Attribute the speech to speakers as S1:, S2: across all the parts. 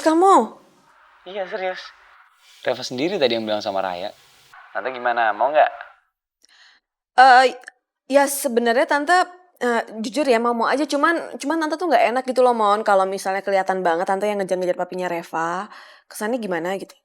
S1: Kamu?
S2: Iya serius. Reva sendiri tadi yang bilang sama Raya. Tante gimana? Mau nggak?
S1: Ya sebenarnya tante jujur ya mau aja cuman tante tuh nggak enak gitu loh Mon kalau misalnya kelihatan banget tante yang ngejar-ngejar papinya Reva. Kesannya gimana gitu.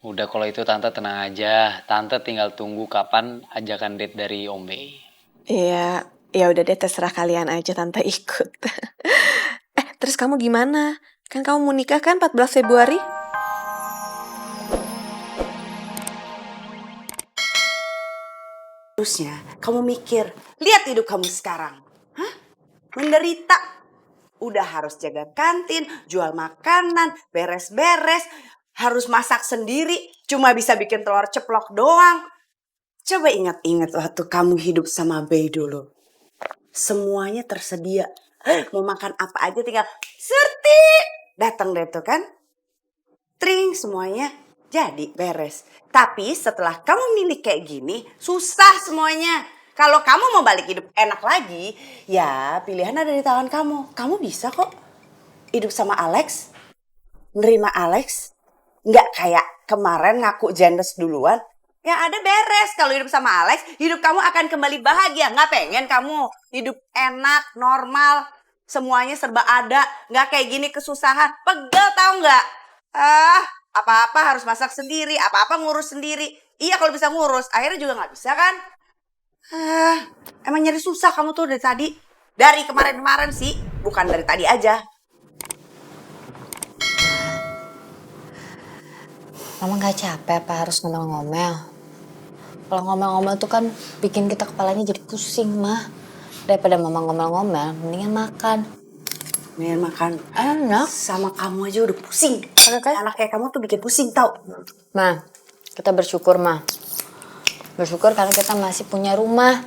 S2: Udah kalau itu tante tenang aja. Tante tinggal tunggu kapan ajakan date dari Om Bey.
S1: Iya, ya udah deh terserah kalian aja tante ikut. Terus kamu gimana? Kan kamu mau nikah kan 14 Februari?
S3: Harusnya kamu mikir, lihat hidup kamu sekarang. Hah? Menderita. Udah harus jaga kantin, jual makanan, beres-beres. Harus masak sendiri, cuma bisa bikin telur ceplok doang. Coba ingat-ingat waktu kamu hidup sama Bey dulu. Semuanya tersedia. Mau makan apa aja tinggal, Surti! Datang deh tuh kan. Tring semuanya jadi beres. Tapi setelah kamu milih kayak gini, susah semuanya. Kalau kamu mau balik hidup enak lagi, ya pilihan ada di tangan kamu. Kamu bisa kok hidup sama Alex, nerima Alex. Nggak kayak kemarin ngaku jendes duluan. Yang ada beres kalau hidup sama Alex, hidup kamu akan kembali bahagia. Nggak pengen kamu hidup enak, normal, semuanya serba ada. Nggak kayak gini kesusahan, pegel tau nggak? Apa-apa harus masak sendiri, apa-apa ngurus sendiri. Iya kalau bisa ngurus, akhirnya juga nggak bisa kan? Emang nyari susah kamu tuh dari tadi. Dari kemarin-kemarin sih, bukan dari tadi aja.
S4: Mama gak capek apa harus ngomel-ngomel? Kalau ngomel-ngomel tuh kan bikin kita kepalanya jadi pusing, mah. Daripada mama ngomel-ngomel, mendingan makan.
S3: Mendingan makan.
S4: Enak.
S3: Sama kamu aja udah pusing.
S4: Oke.
S3: Anak kayak kamu tuh bikin pusing tau.
S4: Ma, kita bersyukur, Ma. Bersyukur karena kita masih punya rumah.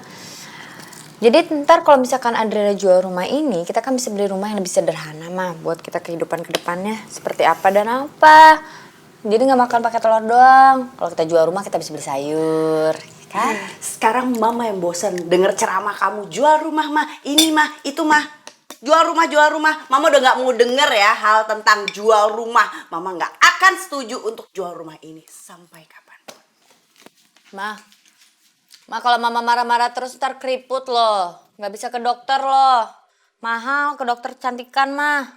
S4: Jadi ntar kalau misalkan Adriana jual rumah ini, kita kan bisa beli rumah yang lebih sederhana, Ma. Buat kita kehidupan kedepannya seperti apa dan apa. Jadi gak makan pakai telur doang. Kalau kita jual rumah kita bisa beli sayur, kan?
S3: Sekarang mama yang bosan denger ceramah kamu. Jual rumah mah, ini mah, itu mah. Jual rumah, jual rumah. Mama udah gak mau denger ya hal tentang jual rumah. Mama gak akan setuju untuk jual rumah ini. Sampai kapan?
S4: Ma kalau mama marah-marah terus ntar keriput loh. Gak bisa ke dokter loh. Mahal ke dokter kecantikan, mah.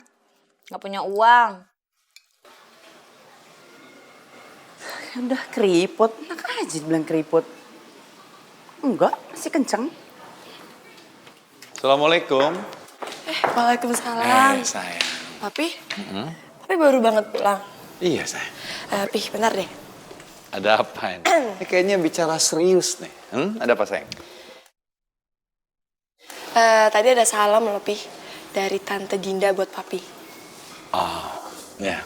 S4: Gak punya uang.
S3: Udah keriput, enak aja bilang keriput. Enggak, masih kenceng.
S5: Assalamualaikum.
S6: Waalaikumsalam.
S5: Sayang.
S6: Papi? Papi baru banget pulang.
S5: Iya sayang.
S6: Pih, bentar deh.
S5: Ada apa ini? Ini kayaknya bicara serius nih. Ada apa sayang?
S6: Tadi ada salam loh, Pih. Dari Tante Dinda buat Papi.
S5: Oh, ya.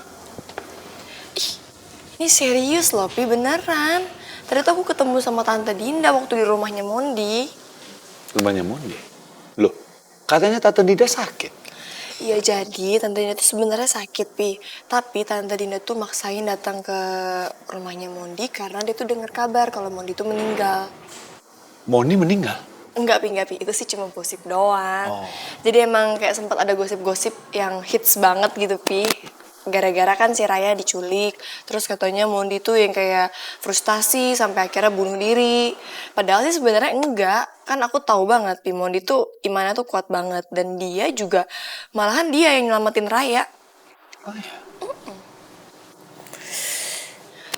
S6: Ini serius loh, Pih, beneran. Tadi tuh aku ketemu sama Tante Dinda waktu di rumahnya Mondi.
S5: Rumahnya Mondi? Loh, katanya Tante Dinda sakit.
S6: Iya, jadi Tante Dinda tuh sebenarnya sakit, Pih. Tapi Tante Dinda tuh maksain datang ke rumahnya Mondi karena dia tuh dengar kabar kalau Mondi tuh meninggal.
S5: Mondi meninggal?
S6: Enggak, Pi. Itu sih cuma gosip doang.
S5: Oh.
S6: Jadi emang kayak sempat ada gosip-gosip yang hits banget gitu, Pi. Gara-gara kan si Raya diculik. Terus katanya Mondi tuh yang kayak frustasi sampai akhirnya bunuh diri. Padahal sih sebenarnya enggak. Kan aku tahu banget, Pi. Mondi tuh imannya tuh kuat banget. Dan dia juga, malahan dia yang nyelamatin Raya.
S5: Oh iya?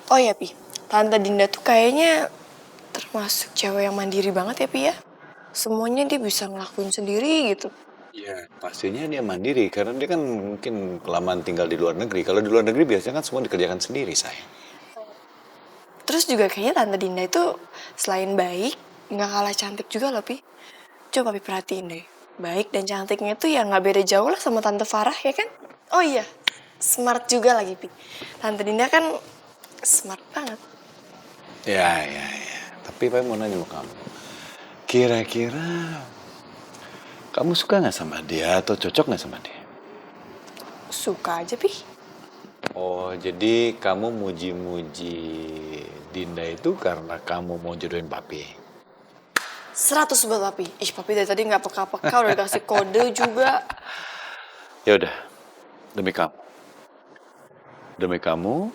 S6: Oh ya, Pi. Tante Dinda tuh kayaknya termasuk cewek yang mandiri banget ya, Pi ya. Semuanya dia bisa ngelakuin sendiri gitu.
S5: Iya, pastinya dia mandiri. Karena dia kan mungkin kelamaan tinggal di luar negeri. Kalau di luar negeri biasanya kan semua dikerjakan sendiri, sayang.
S6: Terus juga kayaknya Tante Dinda itu selain baik, nggak kalah cantik juga loh, Pi. Coba Pi perhatiin deh. Baik dan cantiknya tuh ya nggak beda jauh lah sama Tante Farah, ya kan? Oh iya, smart juga lagi, Pi. Tante Dinda kan smart banget.
S5: Ya. Tapi Pak mau nanya sama kamu. Kira-kira kamu suka nggak sama dia atau cocok nggak sama dia?
S6: Suka aja, Pi.
S5: Oh, jadi kamu muji-muji Dinda itu karena kamu mau jodohin papi?
S6: 100 buat Papi. Ih, Papi dari tadi nggak peka-peka udah dikasih kode juga.
S5: Ya udah, demi kamu. Demi kamu,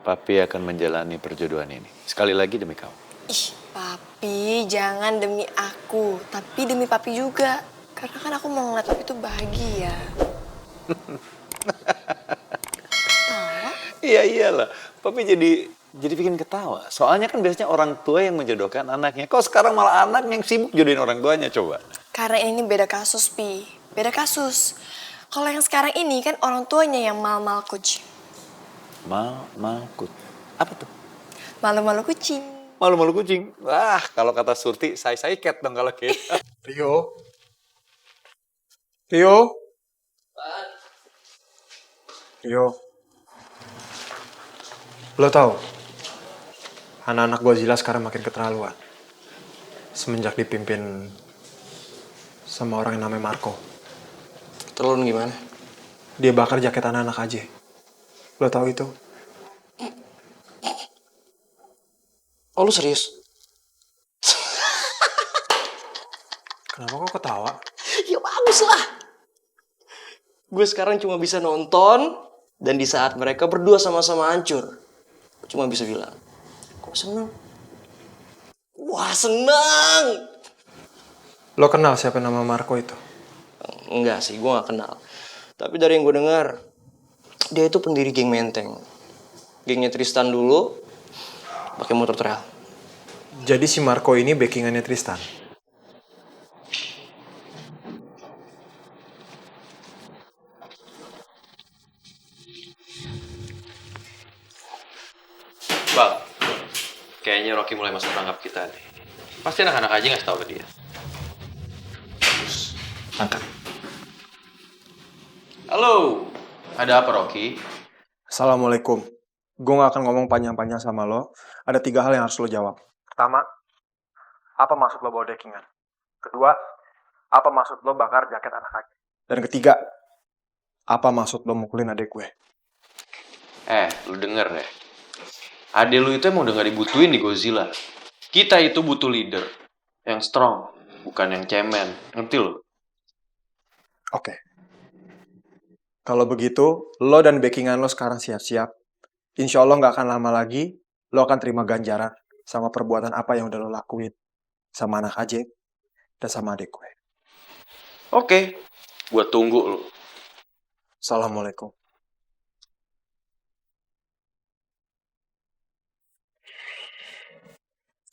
S5: Papi akan menjalani perjodohan ini. Sekali lagi demi kamu.
S6: Ih, papi, jangan demi aku, tapi demi papi juga. Karena kan aku mau ngeliat papi tuh bahagia. Tawa?
S5: Iya iyalah, Papi jadi bikin ketawa. Soalnya kan biasanya orang tua yang menjodohkan anaknya. Kok sekarang malah anak yang sibuk jodohin orang tuanya, coba.
S6: Karena ini beda kasus, Pi. Beda kasus. Kalau yang sekarang ini kan orang tuanya yang mal-mal kucing.
S5: Malkut. Apa tuh?
S6: Malu-malu kucing.
S5: Malu-malu kucing. Wah, kalau kata Surti, saya cat dong kalau gitu.
S7: Rio. Rio. Rio. Lo tahu, anak-anak Godzilla sekarang makin keterlaluan. Semenjak dipimpin sama orang yang namanya Marco.
S8: Terlalu gimana?
S7: Dia bakar jaket anak-anak aja. Lo tahu itu?
S8: Oh, lu serius?
S7: Kenapa kok ketawa?
S8: Ya bagus lah. Gue sekarang cuma bisa nonton, dan di saat mereka berdua sama-sama hancur, gue cuma bisa bilang, kok seneng? Wah, seneng!
S7: Lo kenal siapa nama Marco itu?
S8: Enggak sih, gue gak kenal. Tapi dari yang gue dengar, dia itu pendiri geng Menteng. Gengnya Tristan dulu, pakai motor trail.
S7: Jadi si Marco ini backingannya Tristan.
S9: Bang, kayaknya Rocky mulai masuk perangkap kita nih. Pasti anak-anak aja ngasih tau ke dia. Bagus, angkat. Halo, ada apa Rocky?
S7: Assalamualaikum. Gue gak akan ngomong panjang-panjang sama lo. Ada 3 hal yang harus lo jawab. Pertama, apa maksud lo bawa dekingan? Kedua, apa maksud lo bakar jaket anak aja? Dan ketiga, apa maksud lo mukulin adik gue?
S9: Lu denger ya. Adek lu itu emang udah gak dibutuhin di Godzilla. Kita itu butuh leader yang strong, bukan yang cemen. Ngerti lo?
S7: Oke. Kalau begitu, lo dan backingan lo sekarang siap-siap. Insya Allah gak akan lama lagi, lo akan terima ganjaran sama perbuatan apa yang udah lo lakuin. Sama anak Ajek dan sama adik gue.
S9: Oke, gua tunggu lo.
S7: Assalamualaikum.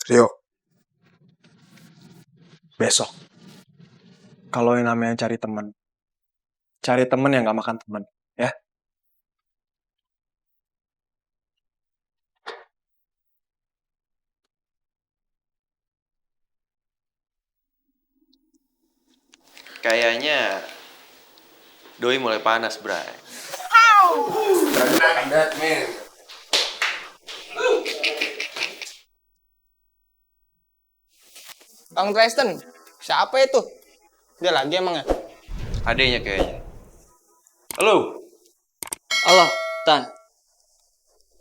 S7: Rio. Besok. Kalau yang namanya cari temen yang gak makan temen, ya.
S9: Kayaknya doi mulai panas, Bray.
S10: Bang Tristan, siapa itu? Dia lagi emang ya?
S9: Adanya kayaknya. Halo.
S8: Halo, Tan.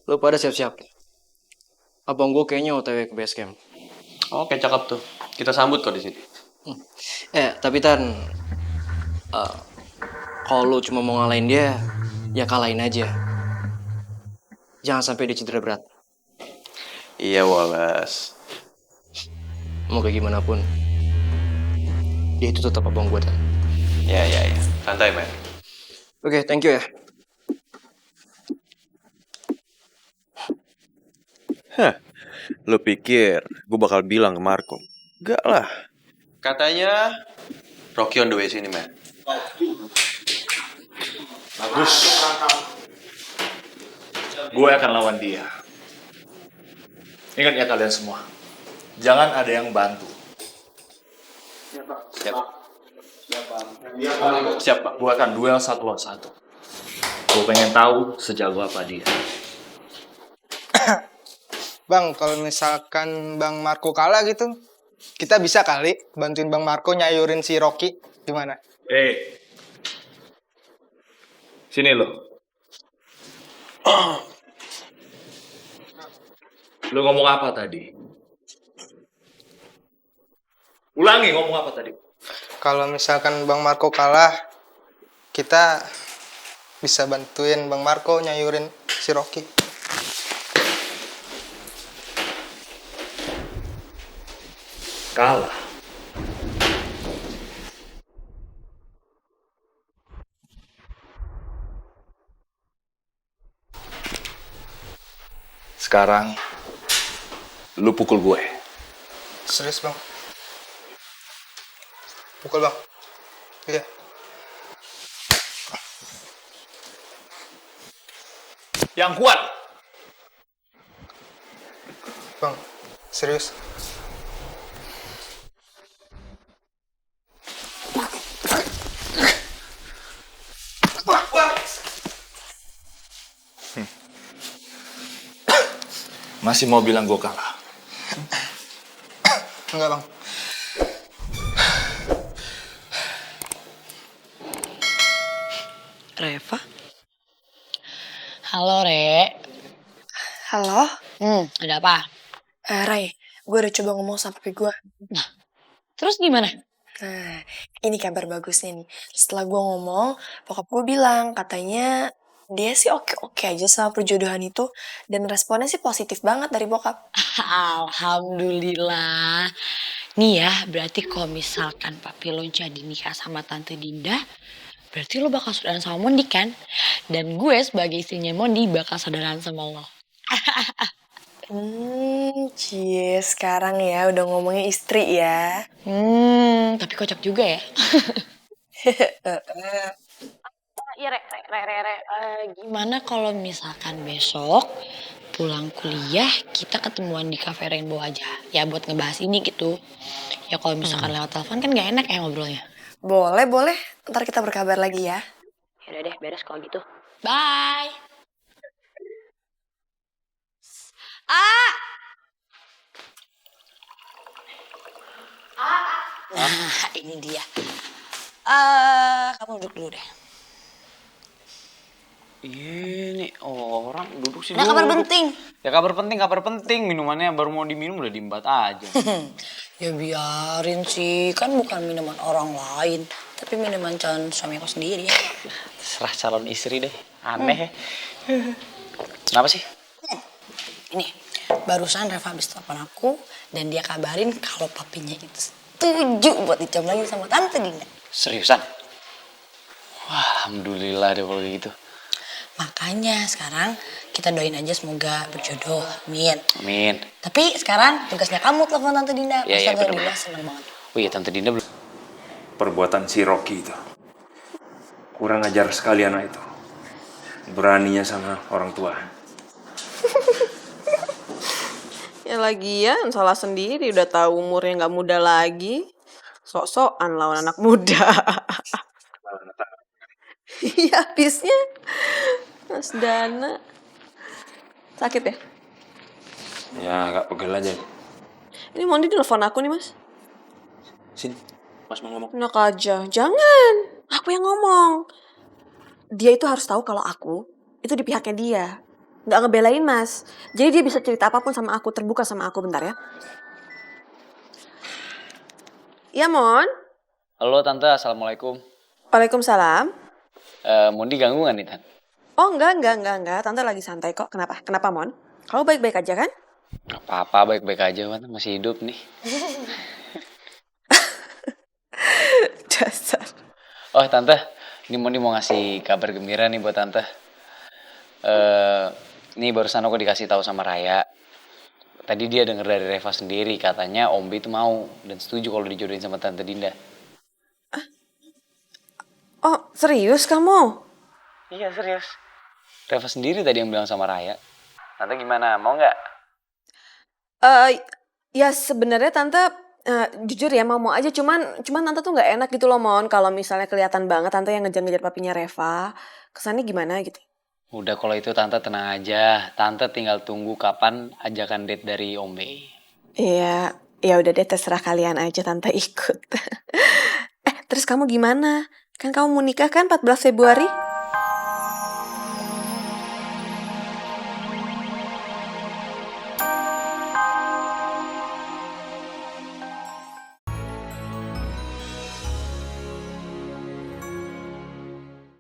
S8: Lu pada siap-siap. Abang gue kayaknya OTW ke base camp.
S9: Oke, cakep tuh. Kita sambut kok di sini.
S8: Tapi Tan, kalau lu cuma mau ngalahin dia, ya kalahin aja. Jangan sampai dia cedera berat.
S9: Iya, Wallace.
S8: Mau kayak gimana pun, dia itu tetap abang gue, Tan.
S9: Ya. Santai, man.
S8: Oke, thank you ya.
S9: Lu pikir gue bakal bilang ke Marco? Enggak lah. Katanya Rocky on the way sini, man.
S5: Bagus. Gue akan lawan dia. Ingat ya kalian semua. Jangan ada yang bantu. Siap, Pak. Gue akan duel 1 lawan 1. Gue pengen tahu sejago apa dia.
S10: Bang, kalau misalkan Bang Marco kalah gitu, kita bisa kali bantuin Bang Marco nyayurin si Rocky. Gimana?
S5: Sini lo. Lu ngomong apa tadi? Ulangi ngomong apa tadi?
S10: Kalau misalkan Bang Marco kalah, kita bisa bantuin Bang Marco nyayurin si Rocky.
S5: Kalah. Sekarang lu pukul gue.
S10: Serius Bang? Pukul Bang. Iya.
S5: Yang kuat.
S10: Bang, serius.
S5: Masih mau bilang gue kalah?
S10: Enggak Bang.
S6: Reva?
S4: Halo, Re.
S6: Halo?
S4: Ada apa?
S6: Ray, gue udah coba ngomong sama papi gue.
S4: Terus gimana?
S6: Nah, ini kabar bagusnya nih. Setelah gue ngomong, bokap gue bilang katanya dia sih oke-oke aja sama perjodohan itu. Dan responnya sih positif banget dari bokap.
S4: Alhamdulillah. Nih ya, berarti kalau misalkan papi lo jadi nikah sama Tante Dinda, berarti lo bakal saudaraan sama Mondi kan? Dan gue sebagai istrinya Mondi bakal saudaraan sama lo.
S6: Cie, sekarang ya udah ngomongnya istri ya.
S4: Tapi kocak juga ya. Ya, Re. Gimana kalau misalkan besok pulang kuliah kita ketemuan di cafe Rainbow aja, ya buat ngebahas ini gitu. Ya kalau misalkan lewat telepon kan gak enak ya ngobrolnya.
S6: Boleh. Ntar kita berkabar lagi ya.
S4: Ya udah deh, beres kalau gitu. Bye. Nah, ini dia. Kamu duduk dulu deh.
S2: Ini orang duduk sih.
S4: Ada kabar penting.
S2: Ya kabar penting. Minumannya baru mau diminum udah diembat aja.
S4: Ya biarin sih, kan bukan minuman orang lain, tapi minuman calon suami aku sendiri.
S2: Serah calon istri deh. Aneh ya. Kenapa sih?
S4: Ini, barusan Reva habis telepon aku dan dia kabarin kalau papinya itu setuju buat dicam lagi sama Tante Dinda.
S2: Seriusan? Wah, alhamdulillah deh kalau kayak gitu.
S4: Makanya sekarang kita doain aja semoga berjodoh, amin.
S2: Amin.
S4: Tapi sekarang tugasnya kamu telepon Tante Dinda.
S2: Iya,
S4: Tante
S2: bener-bener.
S4: Dinda seneng banget.
S2: Oh iya, Tante Dinda belum.
S11: Perbuatan si Rocky itu kurang ajar sekali anak itu. Beraninya sama orang tua.
S1: Ya lagian salah sendiri, udah tahu umurnya nggak muda lagi. Sok-sokan lawan anak muda. Iya, habisnya Mas Dana. Sakit ya?
S11: Ya agak pegel aja.
S1: Ini Mondi telepon aku nih, Mas.
S11: Sini, Mas mau ngomong.
S1: Enak aja. Jangan. Aku yang ngomong. Dia itu harus tahu kalau aku itu di pihaknya dia. Nggak ngebelain, Mas. Jadi dia bisa cerita apapun sama aku, terbuka sama aku. Bentar ya. Iya, Mon.
S2: Halo Tante, Assalamualaikum.
S1: Waalaikumsalam.
S2: Mondi ganggu gak nih, Tan?
S1: Oh, enggak. Tante lagi santai kok. Kenapa? Kenapa, Mon? Kamu baik-baik aja kan?
S2: Gak apa-apa, baik-baik aja, Tante. Masih hidup nih.
S1: Dasar.
S2: Oh, Tante. Ini Mondi mau ngasih kabar gembira nih buat Tante. Nih barusan aku dikasih tahu sama Raya. Tadi dia denger dari Reva sendiri. Katanya Om B itu mau dan setuju kalau dijodohin sama Tante Dinda.
S1: Oh, serius kamu?
S2: Iya, serius. Reva sendiri tadi yang bilang sama Raya. Tante gimana? Mau nggak?
S1: Ya sebenarnya Tante jujur ya mau aja, cuman Tante tuh nggak enak gitu loh, Mon, kalau misalnya kelihatan banget Tante yang ngejar-ngejar papinya Reva. Kesannya gimana gitu.
S2: Udah kalau itu Tante tenang aja. Tante tinggal tunggu kapan ajakan date dari Om B.
S1: Iya, ya udah deh, terserah kalian aja, Tante ikut. Terus kamu gimana? Kan kamu mau nikah kan 14 Februari?